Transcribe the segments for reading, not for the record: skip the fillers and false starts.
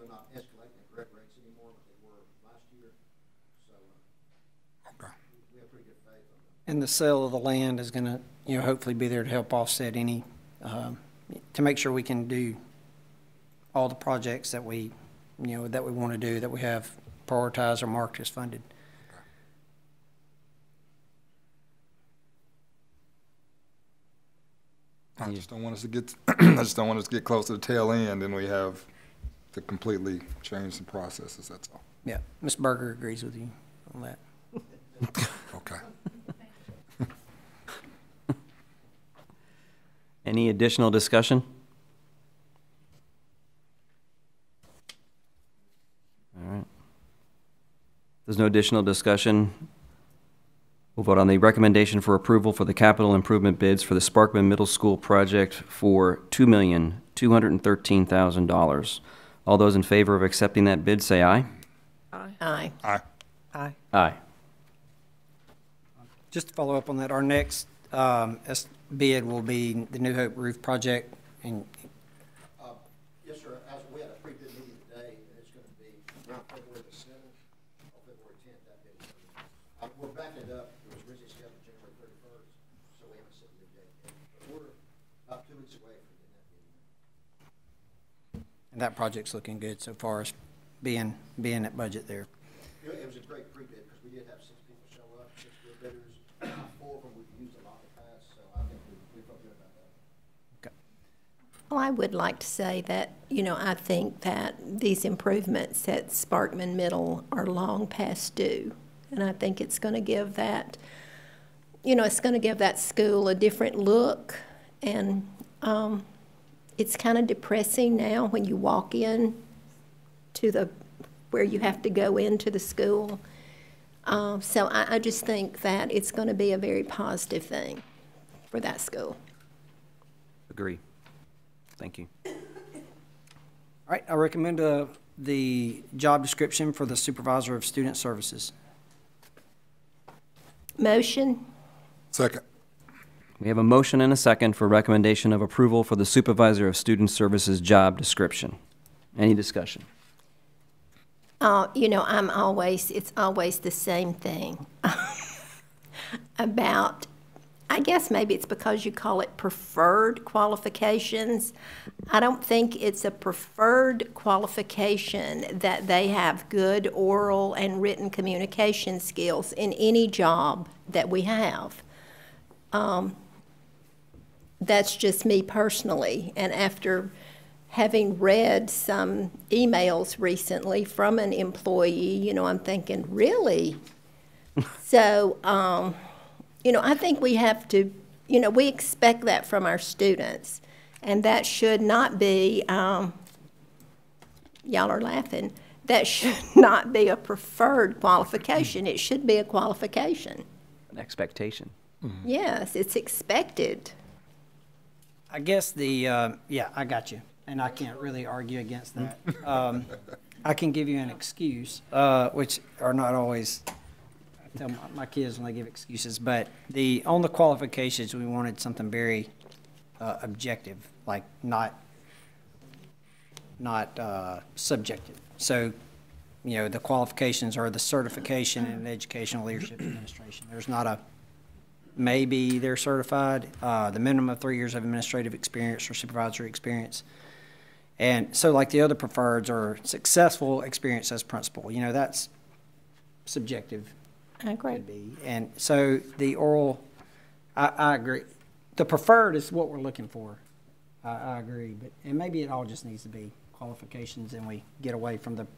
they're not escalating at great rates anymore, but they were last year. So Okay. we have pretty good faith on them. And the sale of the land is going to, hopefully be there to help offset any, to make sure we can do all the projects that we, that we want to do, that we have prioritized or marked as funded. I just don't want us to get, I just don't want us to get close to the tail end and we have to completely change some processes, that's all. Yeah, Ms. Berger agrees with you on that. Okay. Any additional discussion? All right. There's no additional discussion. We'll vote on the recommendation for approval for the capital improvement bids for the Sparkman Middle School project for $2,213,000. All those in favor of accepting that bid, say aye. Aye. Aye. Aye. Aye. Just to follow up on that, our next bid will be the New Hope Roof Project. And Yes, sir. As we had a pre-bid meeting today, and it's going to be around February the 7th or February 10th. That bid. We're backing it up. It was originally scheduled January 31st, so we haven't set the bid date yet. But we're about 2 weeks away from getting that bid. and that project's looking good so far as being at budget there. It was a great pre-bid because we did have 6 people show up, 6 good bidders. 4 of them we've used a lot in the past, so I think we felt good about that. Okay. Well, I would like to say that, I think that these improvements at Sparkman Middle are long past due. And I think it's going to give that, it's going to give that school a different look. And it's kind of depressing now when you walk in to where you have to go into the school. So I just think that it's going to be a very positive thing for that school. Agree. Thank you. All right, I recommend the job description for the Supervisor of Student Services. Motion? Second. We have a motion and a second for recommendation of approval for the Supervisor of Student Services job description. Any discussion? It's always the same thing about, I guess maybe it's because you call it preferred qualifications. I don't think it's a preferred qualification that they have good oral and written communication skills in any job that we have. That's just me personally, and after having read some emails recently from an employee, I'm thinking, really? So, I think we have to, we expect that from our students, and that should not be, y'all are laughing, that should not be a preferred qualification. It should be a qualification. An expectation. Mm-hmm. Yes, it's expected. I guess yeah, I got you, and I can't really argue against that. I can give you an excuse, which are not always, I tell my kids when they give excuses, but on the qualifications, we wanted something very objective, like not subjective. So, the qualifications are the certification in educational leadership administration. There's not a maybe they're certified, the minimum of 3 years of administrative experience or supervisory experience. And so like the other preferreds are successful experience as principal. That's subjective. I agree. Could be. And so the oral, I agree. The preferred is what we're looking for. I agree. And maybe it all just needs to be qualifications and we get away from but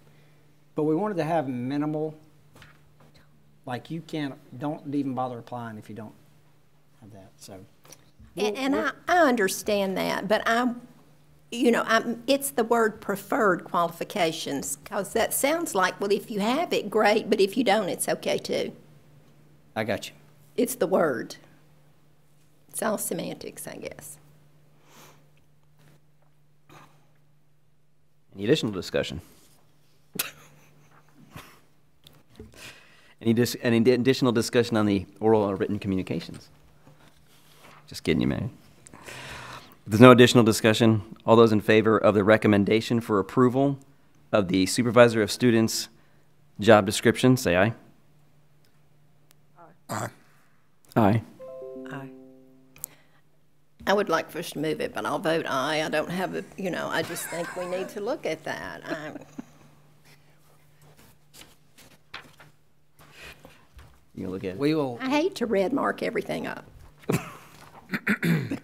we wanted to have minimal, like don't even bother applying if you don't have that, so. I understand that, but it's the word preferred qualifications, because that sounds like, well, if you have it, great, but if you don't, it's okay too. I got you. It's the word. It's all semantics, I guess. Any additional discussion? Any additional discussion on the oral or written communications? Just kidding you, man. If there's no additional discussion, all those in favor of the recommendation for approval of the supervisor of students job description, say aye. Aye. Aye. Aye. I would like for us to move it, but I'll vote aye. I don't have a, I just think we need to look at that. You can look at it. We will, I hate to red mark everything up.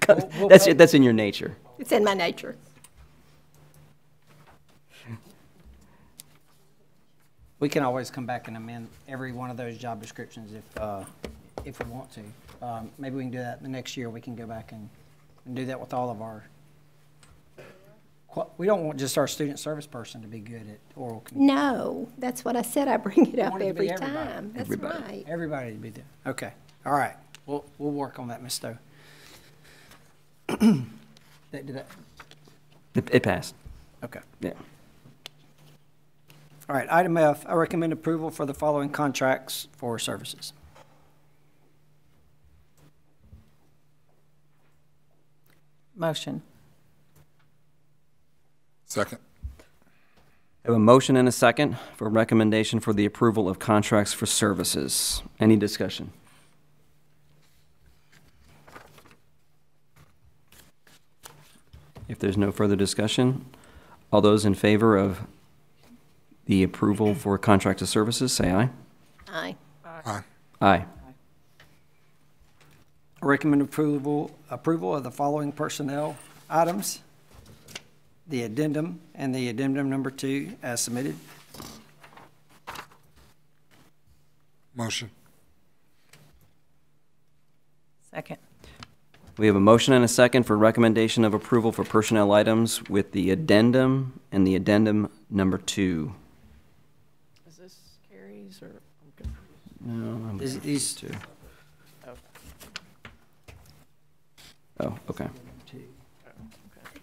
That's in your nature. It's in my nature. we can always come back and amend every one of those job descriptions if we want to. Maybe we can do that the next year. We can go back and do that with all of our, we don't want just our student service person to be good at oral communication. No, that's what I said. I bring it up want it to be every everybody. time. That's Everybody. right. Everybody to be there. Okay, all right. We'll work on that, Ms. Stowe. Did that, It passed. okay. Yeah. All right, item F, I recommend approval for the following contracts for services. Motion. Second. I have a motion and a second for recommendation for the approval of contracts for services. Any discussion? If there's no further discussion, all those in favor of the approval for contract of services, say aye. Aye. Aye. Aye. I recommend approval of the following personnel items, the addendum and the addendum number 2 as submitted. Motion. Second. We have a motion and a second for recommendation of approval for personnel items with the addendum and the addendum number 2. Is this Carrie's or? I'm confused. No, I'm These two. Oh, okay.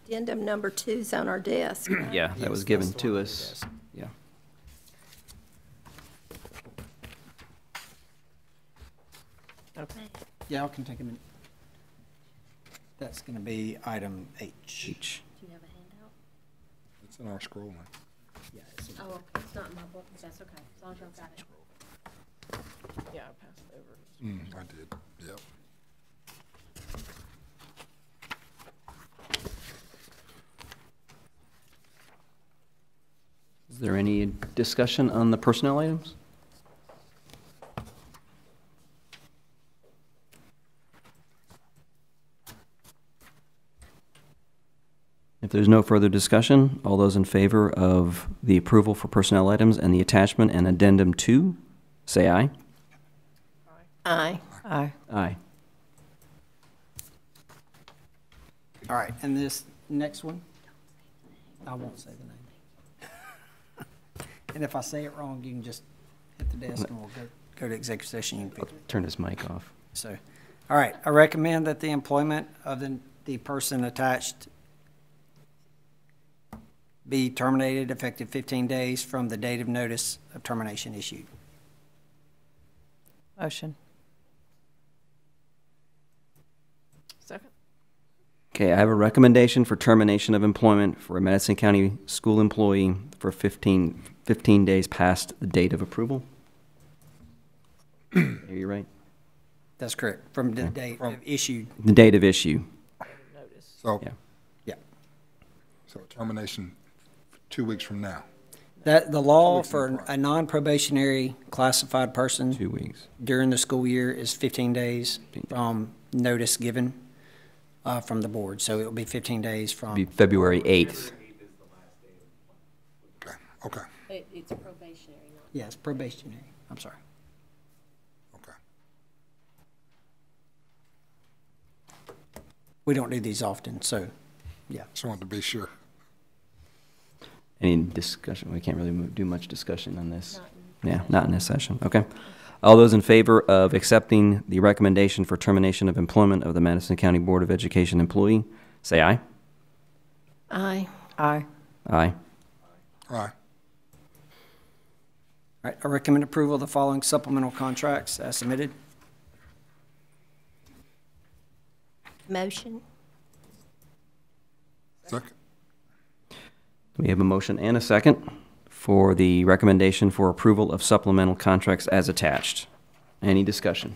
Addendum number 2's on our desk. right? Yeah, that was given to us. Yeah. Okay. Yeah, I can take a minute. That's going to be item H. Each. Do you have a handout? It's in our scrolling. Yeah, it's in- Oh, okay, it's not in my book, but that's okay, as long as y'all got it. Yeah, I passed it over. I did, yep. Is there any discussion on the personnel items? If there's no further discussion, all those in favor of the approval for personnel items and the attachment and addendum 2, say aye. Aye. Aye. Aye. All right, and this next one, I won't say the name. And if I say it wrong, you can just hit the desk and we'll go to executive session. You can fix it. Turn his mic off. So, all right, I recommend that the employment of the person attached be terminated effective 15 days from the date of notice of termination issued. Motion. Second. Okay, I have a recommendation for termination of employment for a Madison County school employee for 15 days past the date of approval. Are you right? That's correct, from the date of issued. The date of issue. Notice. So, Yeah. Yeah. so termination 2 weeks from now. That, the law for a non-probationary classified person 2 weeks. during the school year is 15 days from notice given from the board. So it will be 15 days Be from, February 8th. Okay, It's probationary, not. yes, probationary, I'm sorry. okay. We don't do these often, so, yeah. Just wanted to be sure. Any discussion? We can't really do much discussion on this. Not Yeah, not in this session. Okay. All those in favor of accepting the recommendation for termination of employment of the Madison County Board of Education employee, say aye. Aye. Aye. Aye. Aye. All right, I recommend approval of the following supplemental contracts as submitted. Motion. Second. We have a motion and a second for the recommendation for approval of supplemental contracts as attached. Any discussion?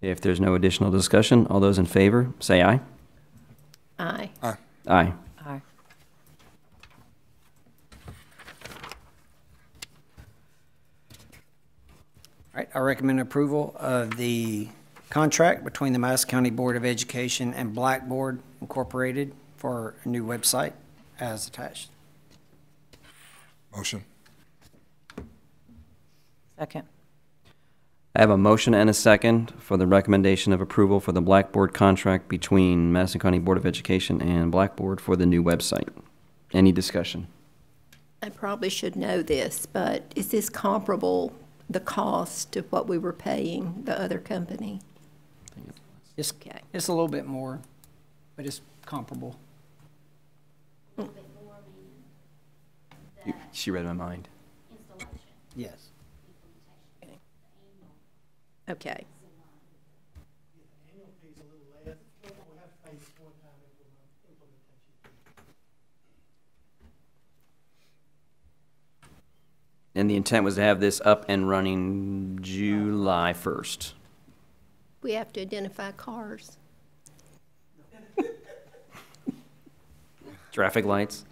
If there's no additional discussion, all those in favor, say aye. Aye. Aye. Aye. All right, I recommend approval of the contract between the Madison County Board of Education and Blackboard Incorporated for a new website as attached. Motion. Second. I have a motion and a second for the recommendation of approval for the Blackboard contract between Madison County Board of Education and Blackboard for the new website. Any discussion? I probably should know this, but is this comparable, the cost of what we were paying the other company? It's, Okay. it's a little bit more, but it's comparable. A little bit more than the She read my mind. installation, Yes. implementation, the annual. Okay. Annual fee's a little less, we have to pay this one-time implementation. And the intent was to have this up and running July 1st. We have to identify cars. Traffic lights?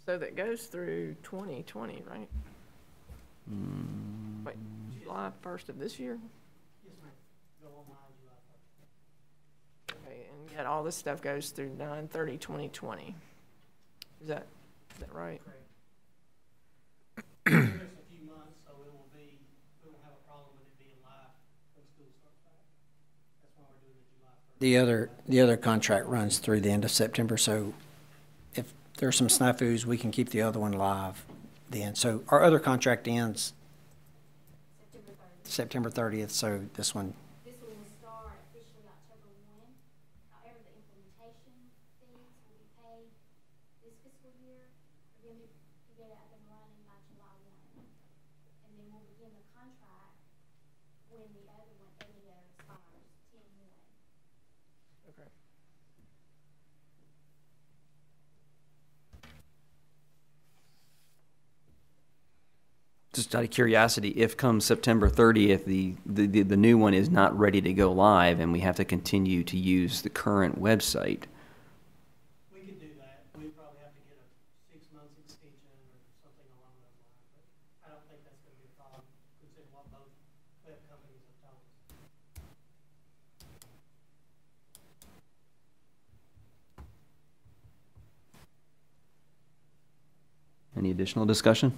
So that goes through 2020, right? Wait, July 1st of this year? Yes, ma'am. Go online July 1st. Okay, and yet all this stuff goes through 9/30/2020. Is that right? Correct. Give us a few months, so it will be, we won't have a problem with it being live when school starts back. That's why we're doing it July 1st. The other contract runs through the end of September, so if there's some snafus, we can keep the other one live then. So our other contract ends September 30th, so this one, This one will start officially October 1. However, the implementation fees will be paid this fiscal year, for them to get it up and running by July 1. And then we'll begin the contract when the other one, expires, 10/1. Okay. Just out of curiosity, if come September 30th, the new one is not ready to go live and we have to continue to use the current website, We could do that. We'd probably have to get a 6 months extension or something along those lines, but I don't think that's gonna be a problem, considering what both web companies have told us. any additional discussion?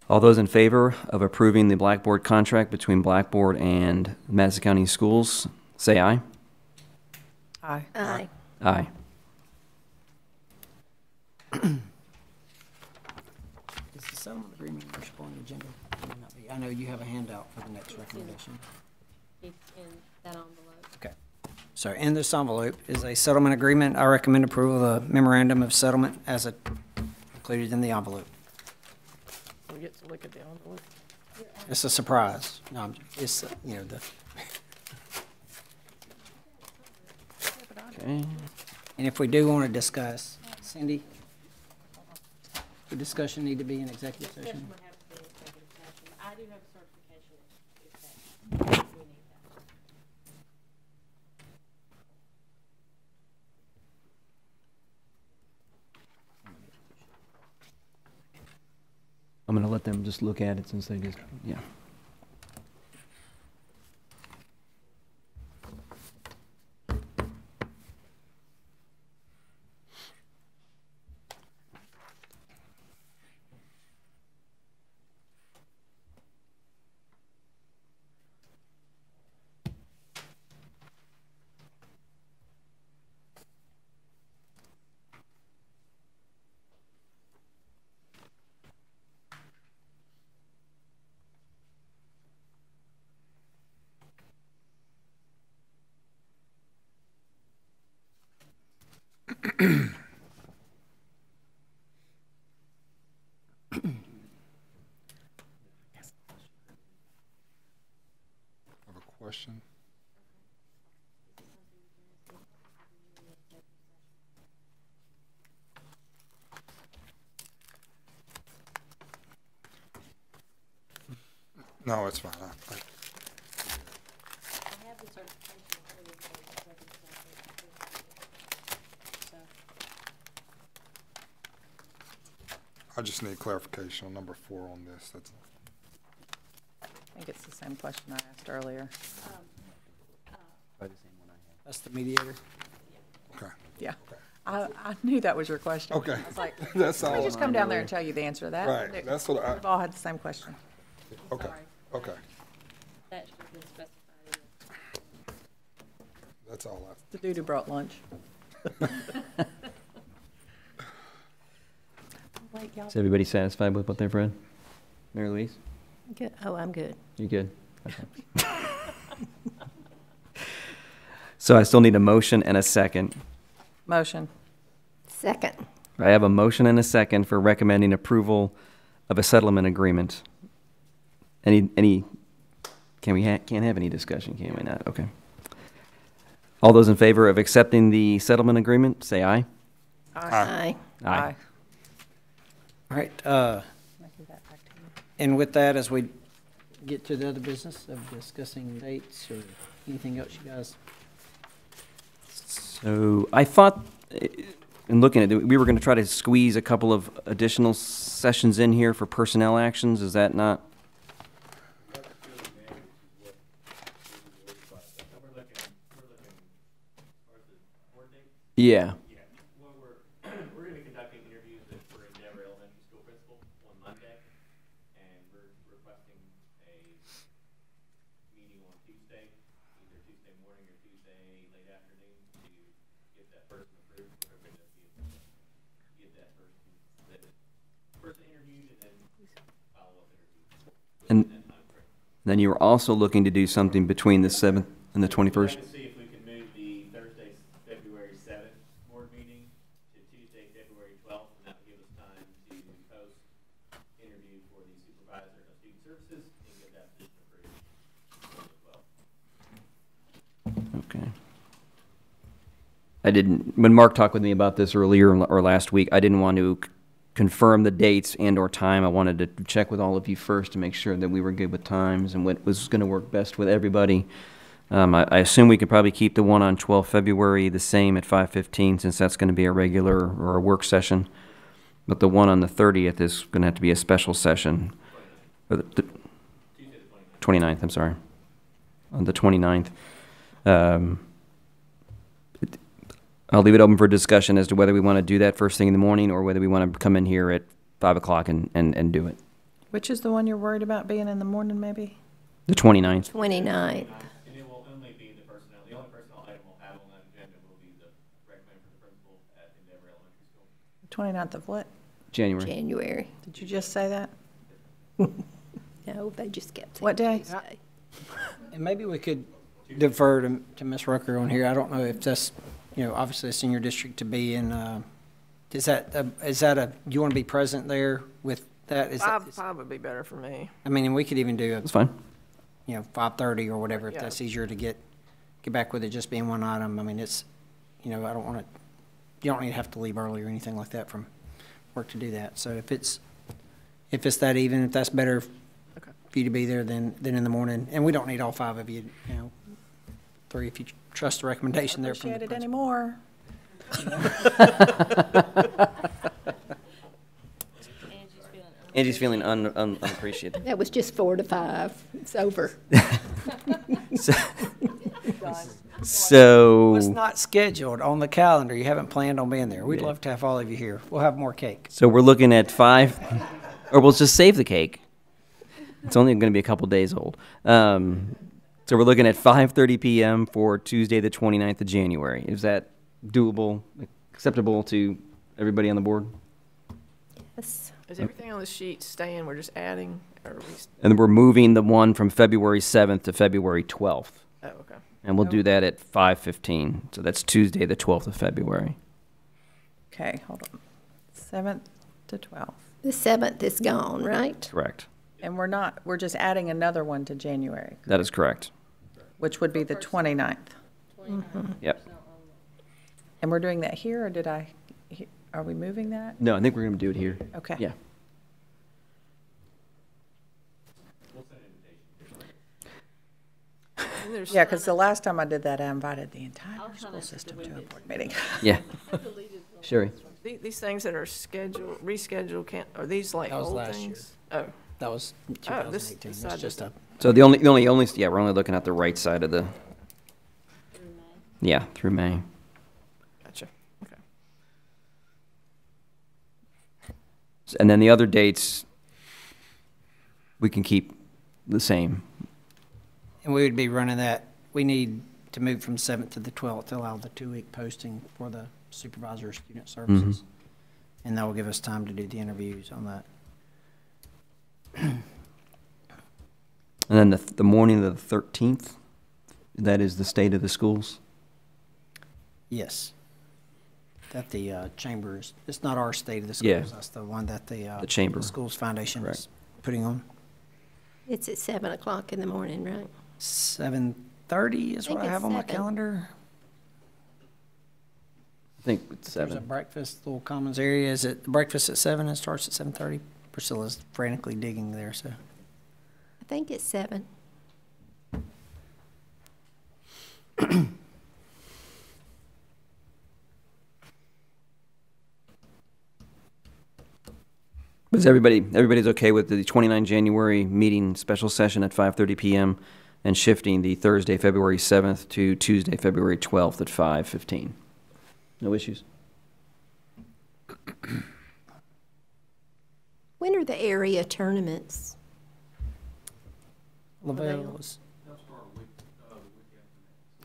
All those in favor of approving the Blackboard contract between Blackboard and Madison County Schools, say aye. Aye. Aye. Aye. is the settlement agreement on the agenda? It may not be. I know you have a handout for the next recommendation. It's in that envelope. Okay. So in this envelope is a settlement agreement. I recommend approval of the memorandum of settlement as included in the envelope. We get to look at the envelope. It's a surprise. No, it's, you know, the, Okay. and if we do want to discuss, Cindy, the discussion need to be in executive session? Discussion would have to be in executive session, but I do have a certification if that, we need that. I'm going to let them just look at it since they just, yeah. question. No, it's fine. I have the certification for the executive session. I just need clarification on number 4 on this. That's all. I think it's the same question I asked earlier. That's the mediator. Okay. Yeah. I knew that was your question. Okay. I was like, That's let me all. just come down there and tell you the answer to that. Right. That's what We've all had the same question. Okay. Sorry. Okay. That should have been specified in That's all The dude who brought lunch. Wait, y'all. Is everybody satisfied with what they've read? Mary Louise? Good. Oh, I'm good. You good? Okay. So I still need a motion and a second. Motion. Second. I have a motion and a second for recommending approval of a settlement agreement. Any, can't have any discussion, can we not? Okay. All those in favor of accepting the settlement agreement, say aye. Aye. Aye. All right, I'll give that back to you. and with that, as we get to the other business of discussing dates or anything else you guys, So I thought, in looking at it, we were going to try to squeeze a couple of additional sessions in here for personnel actions. Is that not? Yeah. Yeah, well, we're going to be conducting interviews for Endeavor Elementary School principal on Monday, and we're requesting a meeting on Tuesday, either Tuesday morning or Tuesday late afternoon, to get that person approved, whatever it is, get that person interviewed, and then follow-up interviews. And then you were also looking to do something between the 7th and the 21st? We're trying to see if we can move the Thursday, February 7th board meeting to Tuesday, February 12th, and that will give us time to post interview for the supervisor of student services and get that position approved as well. Okay. I didn't, when Mark talked with me about this earlier or last week, I didn't want to confirm the dates and or time. I wanted to check with all of you first to make sure that we were good with times and what was going to work best with everybody. I assume we could probably keep the one on 12 February the same at 5:15 since that's going to be a regular or a work session. But the one on the 30th is going to have to be a special session. Or the 29th, I'm sorry. On the 29th. I'll leave it open for discussion as to whether we want to do that first thing in the morning or whether we want to come in here at 5 o'clock and do it. Which is the one you're worried about being in the morning, maybe? The 29th. 29th. And it will only be the personnel, the only personnel item we'll have on that agenda will be the recommend for the principal at Endeavor Elementary School. 29th of what? January. January. Did you just say that? No, they just kept saying What day? Tuesday. and maybe we could defer to Ms. Rucker on here. I don't know if that's, obviously a senior district to be in, is that do you want to be present there with that? Is that, Five would be better for me. I mean, and we could even do That's fine. 5:30 or whatever, if Yeah. that's easier to get back with it just being one item. I mean, it's, I don't want to, you don't need to have to leave early or anything like that from work to do that. So if it's that even, if that's better Okay. for you to be there than in the morning, and we don't need all 5 of you, 3 if you trust the recommendation there from the Appreciate it principal. anymore. Angie's feeling unappreciated. That was just 4 to 5. It's over. So, It's not scheduled on the calendar. You haven't planned on being there. We'd love to have all of you here. We'll have more cake. so we're looking at 5, or we'll just save the cake. It's only going to be a couple days old. So we're looking at 5:30 p.m. for Tuesday, the 29th of January. Is that doable, acceptable to everybody on the board? Yes. Is everything on the sheet staying? We're just adding, or are we? And then we're moving the one from February 7th to February 12th. Oh, okay. And we'll do that at 5:15. So that's Tuesday, the 12th of February. Okay, hold on. 7th to 12th. The 7th is gone, right? Correct. And we're just adding another one to January. That is correct. which would be the 29th. 29%. Yep. And we're doing that here, or are we moving that? No, I think we're going to do it here. Okay. Yeah. And there's- Yeah, because the last time I did that, I invited the entire I'll try school not to system delete to a it. board meeting. Yeah. Sherry? These things that are scheduled, rescheduled, are these like That was old last things? Oh, That was this 2018. side It's just a, So the only, yeah, we're only looking at the right side of the, Through May. yeah, through May. gotcha. Okay. And then the other dates, we can keep the same. and we would be running that, we need to move from 7th to the 12th to allow the 2-week posting for the supervisor of student services. And that will give us time to do the interviews on that. And then the morning of the 13th, that is the state of the schools? Yes. That the chambers, it's not our state of the Yeah. schools, that's the one that the chamber. Schools Foundation Correct. is putting on. It's at 7 o'clock in the morning, right? 7:30 is I think what I it's have on my 7. calendar. I think it's There's a 7. breakfast, little commons area. Is it breakfast at 7 and starts at 7:30? Priscilla's frantically digging there, so. I think it's 7. Is everybody's okay with the 29 January meeting, special session at 5:30 PM, and shifting the Thursday, February 7th to Tuesday, February 12th at 5:15? No issues? When are the area tournaments? Lavelle was.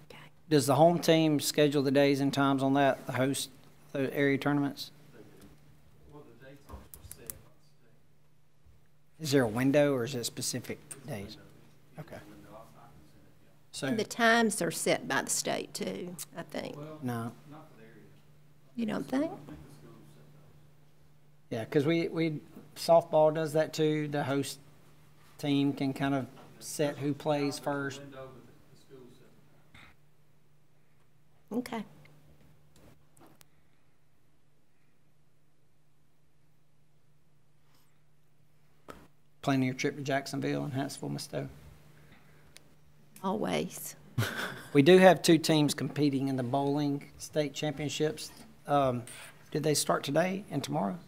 Okay. Does the home team schedule the days and times on that, the host, the area tournaments? Is there a window or is it specific days? Okay. So, And the times are set by the state too, I think. no, You don't think? yeah, because we, softball does that too. The host team can kind of set who plays first. Okay. Planning your trip to Jacksonville and Huntsville, Ms. Stowe. Always. We do have 2 teams competing in the bowling state championships. Did they start today and tomorrow?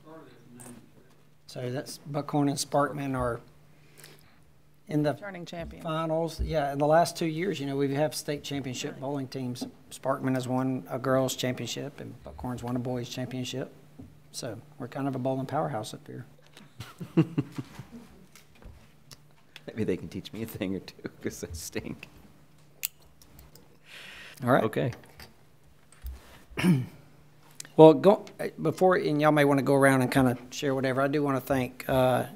So that's Buckhorn and Sparkman are in the Turning champion. finals. Yeah, in the last 2 years, we have state championship bowling teams. Sparkman has won a girls' championship and Buckhorn's won a boys' championship. So we're kind of a bowling powerhouse up here. Maybe they can teach me a thing or two, because I stink. All right. Okay. Well, before, and y'all may want to go around and kind of share whatever, I do want to thank Dan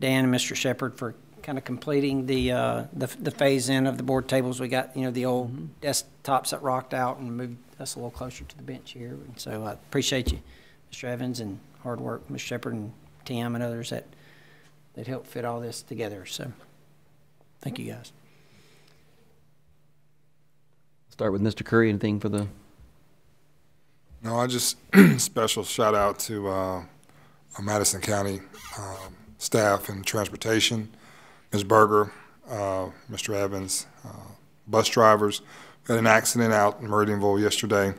and Mr. Shepherd for kind of completing the phase-in of the board tables. We got, the old desktops that rocked out and moved us a little closer to the bench here. And so I appreciate you, Mr. Evans, and hard work, Mr. Shepherd and Tim and others that helped fit all this together. So thank you, guys. Start with Mr. Curry. Anything for the? No, I just special shout out to our Madison County staff and transportation, Ms. Berger, Mr. Evans, bus drivers. We had an accident out in Meridianville yesterday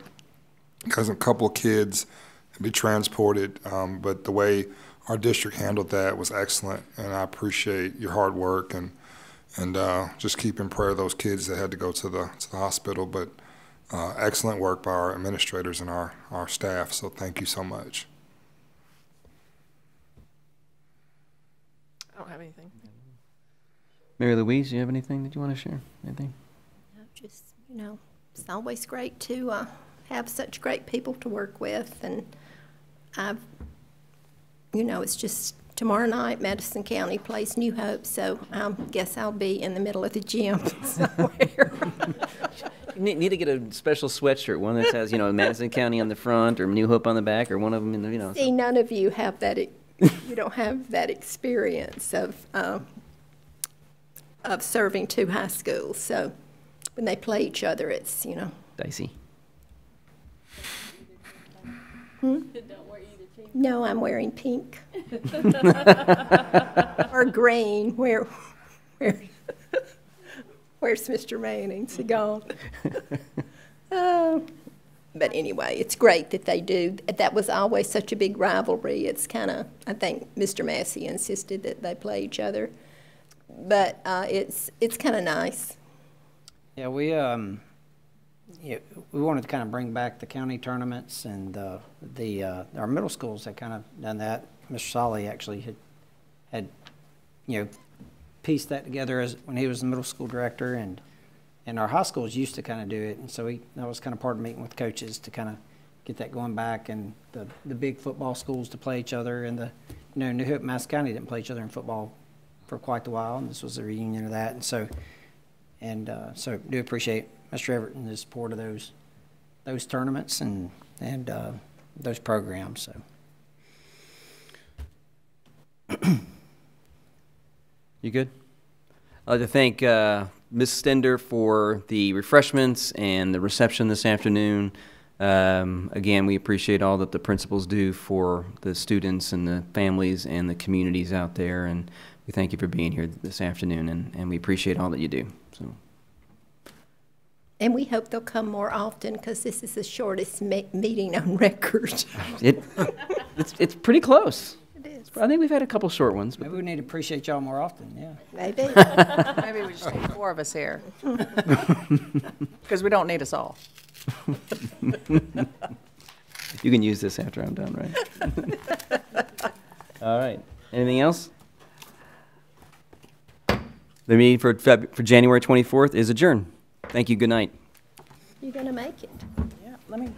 because a couple of kids had to be transported, but the way our district handled that was excellent, and I appreciate your hard work and just keep in prayer those kids that had to go to the hospital. But excellent work by our administrators and our staff, so thank you so much. I don't have anything. Mary Louise, do you have anything that you want to share? Anything? No, just, it's always great to have such great people to work with. And it's just tomorrow night, Madison County plays New Hope, so I guess I'll be in the middle of the gym somewhere. You need to get a special sweatshirt, one that says, Madison County on the front or New Hope on the back, or one of them in the, See, none of you have that, you don't have that experience of serving 2 high schools, so when they play each other, it's, you know. Dicey. Don't wear either team. No, I'm wearing pink. Or green. Where's Mr. Manning's? He gone? But anyway, it's great that they do. That was always such a big rivalry. It's kind of, I think Mr. Massey insisted that they play each other. But it's kind of nice. Yeah, we wanted to kind of bring back the county tournaments, and our middle schools had kind of done that. Mr. Solly actually had pieced that together as when he was the middle school director, and our high schools used to kind of do it, and so that was kind of part of meeting with coaches to kind of get that going back, and the big football schools to play each other, and New Hope, Madison County didn't play each other in football for quite a while, and this was a reunion of that, and so do appreciate Mr. Everett and his support of those tournaments and those programs. So. You good? I'd like to thank Ms. Stender for the refreshments and the reception this afternoon. Again, we appreciate all that the principals do for the students and the families and the communities out there, and we thank you for being here this afternoon, and we appreciate all that you do. So. And we hope they'll come more often, because this is the shortest meeting on record. It's pretty close. It is. I think we've had a couple short ones. Maybe we need to appreciate y'all more often, yeah. Maybe. Maybe we just need 4 of us here. Because we don't need us all. You can use this after I'm done, right? All right. Anything else? The meeting for January 24th is adjourned. Thank you. Good night. You're going to make it. Yeah, let me.